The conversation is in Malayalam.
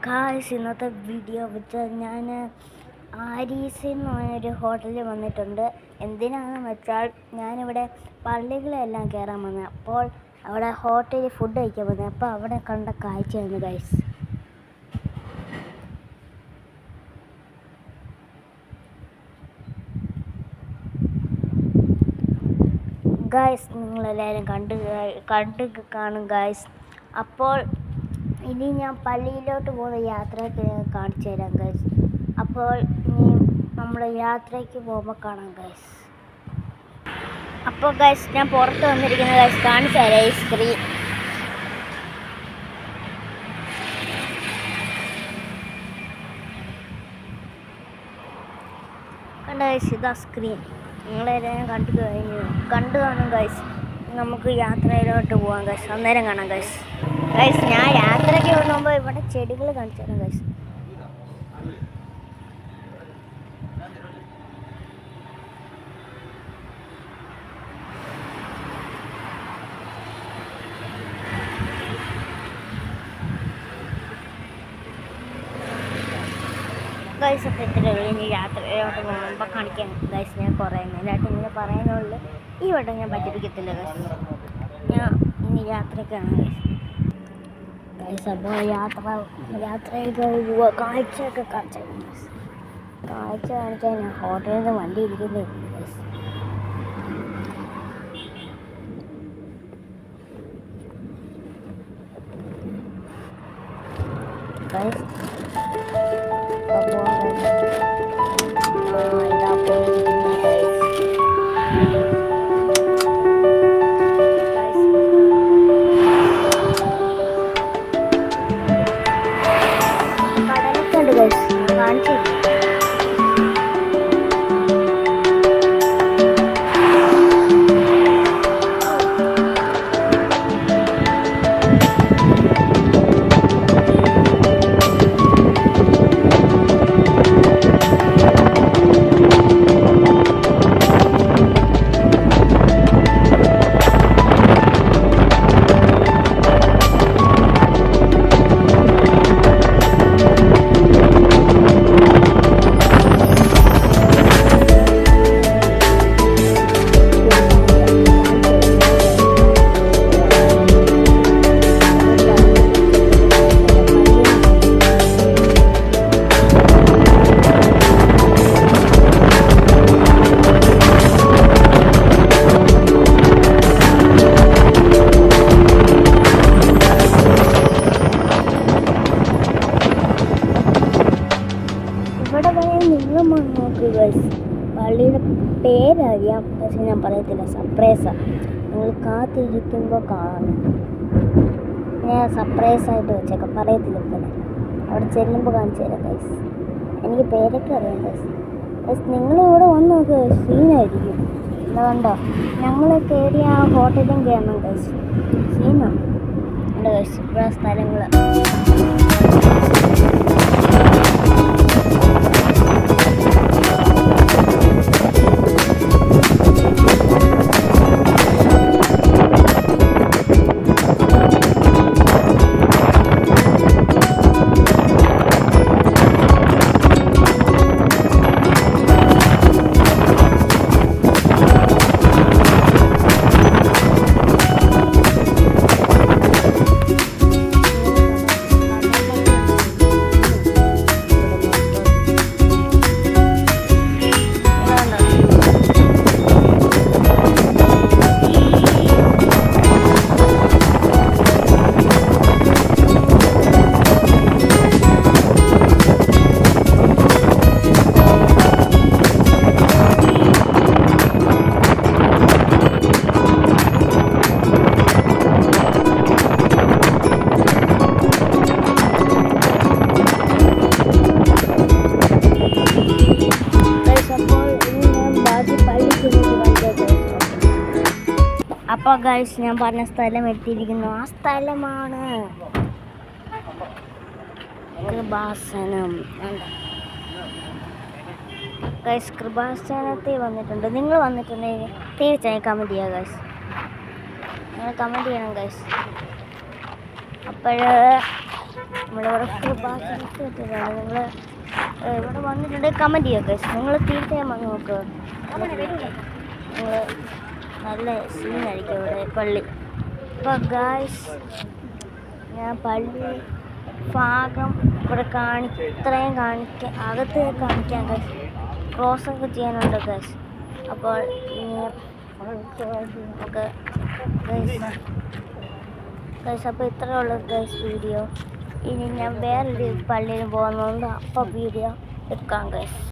ഗായ്സ്, ഇന്നത്തെ വീഡിയോ വെച്ചാൽ ഞാൻ ആരീസിൽ എന്ന് പറഞ്ഞൊരു ഹോട്ടലിൽ വന്നിട്ടുണ്ട്. എന്തിനാണെന്ന് വെച്ചാൽ ഞാനിവിടെ പള്ളികളെല്ലാം കയറാൻ വന്നത്. അപ്പോൾ അവിടെ ഹോട്ടലിൽ ഫുഡ് കഴിക്കാൻ വന്നത്. അപ്പോൾ അവിടെ കണ്ട കാഴ്ചയാണ് ഗായ്സ്. ഗായ്സ്, നിങ്ങളെല്ലാവരും കണ്ട് കാണും ഗായ്സ്. അപ്പോൾ ഇനി ഞാൻ പള്ളിയിലോട്ട് പോകുന്ന യാത്രയൊക്കെ കാണിച്ചു തരാം ഗൈസ്. അപ്പോൾ ഇനി നമ്മൾ യാത്രയ്ക്ക് പോകുമ്പോൾ കാണാം ഗൈസ്. അപ്പോൾ ഗൈസ്, ഞാൻ പുറത്ത് വന്നിരിക്കുന്ന ഗൈസ് കാണിച്ചു തരാം. ഈ സ്ക്രീൻ കണ്ട ഗൈസ്, ഇതാ സ്ക്രീൻ. നിങ്ങളെല്ലാം കണ്ടു കാണും ഗൈസ്. നമുക്ക് യാത്രയിലോട്ട് പോകാം ഗൈസ്. അന്നേരം കാണാം ഗൈസ്. ഗൈസ്, ഞാൻ യാത്രയ്ക്ക് പോകുമ്പോൾ ഇവിടെ ചെടികൾ കാണിച്ചു തരാം ഗൈസ്. ഗൈസ്, അപ്പോൾ ഇത്രയുള്ളൂ. ഇനി യാത്രയിലോട്ട് പോകുമ്പോൾ കാണിക്കാം ഗൈസ്. ഞാൻ കുറേ നേരമായിട്ട് ഇങ്ങനെ പറയാനുള്ളൂ. ഈ വട്ടം ഞാൻ പറ്റിപ്പിക്കത്തില്ല ഗൈസ്. ഞാൻ ഇനി യാത്രയ്ക്കാണ് ഗൈസ്. ഗൈസ്, അപ്പോൾ യാത്രയൊക്കെ പോവുക. കാഴ്ചയൊക്കെ കാണിച്ചു ഗൈസ്. കാഴ്ച കാണിക്കാൻ ഞാൻ ഹോട്ടലിൽ നിന്ന് വണ്ടി ഇരിക്കുന്നേ ഗൈസ്. ഗൈസ്, പള്ളിയുടെ പേരറിയാം, പക്ഷെ ഞാൻ പറയത്തില്ല. സർപ്രൈസ. നിങ്ങൾ കാത്തിരിക്കുമ്പോൾ കാണും. ഞാൻ സർപ്രൈസായിട്ട് വെച്ചേക്കാം, പറയത്തില്ല. പിന്നെ അവിടെ ചെല്ലുമ്പോൾ കാണിച്ചു തരാം ഗൈസ്. എനിക്ക് പേരൊക്കെ അറിയാം ഗൈസ്. ഗൈസ്, നിങ്ങളിവിടെ വന്ന് നോക്ക്, സീനായിരിക്കും. എന്താ കണ്ടോ, ഞങ്ങൾ കയറിയ ആ ഹോട്ടലും കയറണം ഗൈസ്. സീനാണ് ഉണ്ട് ഗൈസ്. ഇവിടെ സ്ഥലങ്ങൾ അപ്പോൾ ഗൈസ്, ഞാൻ പറഞ്ഞ സ്ഥലം എത്തിയിരിക്കുന്നു. ആ സ്ഥലമാണ് കൃപാസനം. ഗൈസ്, കൃപാസനത്തിൽ വന്നിട്ടുണ്ട്. നിങ്ങൾ വന്നിട്ടുണ്ടെങ്കിൽ തീർച്ചയായും കമൻറ്റ് ചെയ്യുക ഗൈസ്. നിങ്ങൾ കമൻറ്റ് ചെയ്യണം ഗൈസ്. അപ്പോൾ നമ്മളിവിടെ ഫുൾ ഭാഷ കിട്ടിയതാണ്. നിങ്ങൾ ഇവിടെ വന്നിട്ടുണ്ടെങ്കിൽ കമൻറ്റ് ചെയ്യുക ഗൈസ്. നിങ്ങൾ തീർച്ചയായും വന്ന് നോക്കുക. നിങ്ങൾ നല്ല സീനായിരിക്കും ഇവിടെ പള്ളി. അപ്പോൾ ഗൈസ് ഞാൻ പള്ളി ഭാഗം ഇവിടെ ഇത്രയും കാണിക്കാൻ അകത്ത് കാണിക്കാൻ ഗൈസ്. ക്രോസൊക്കെ ചെയ്യാനുണ്ട് ഗൈസ്. അപ്പോൾ ഇനി നമുക്ക് ഗൈസ് അപ്പോൾ ഇത്രയേ ഉള്ളൂ ഗൈസ് വീഡിയോ. ഇനി ഞാൻ വേറൊരു പള്ളിയിൽ പോകുന്നതുകൊണ്ട് അപ്പോൾ വീഡിയോ എടുക്കാം ഗൈസ്.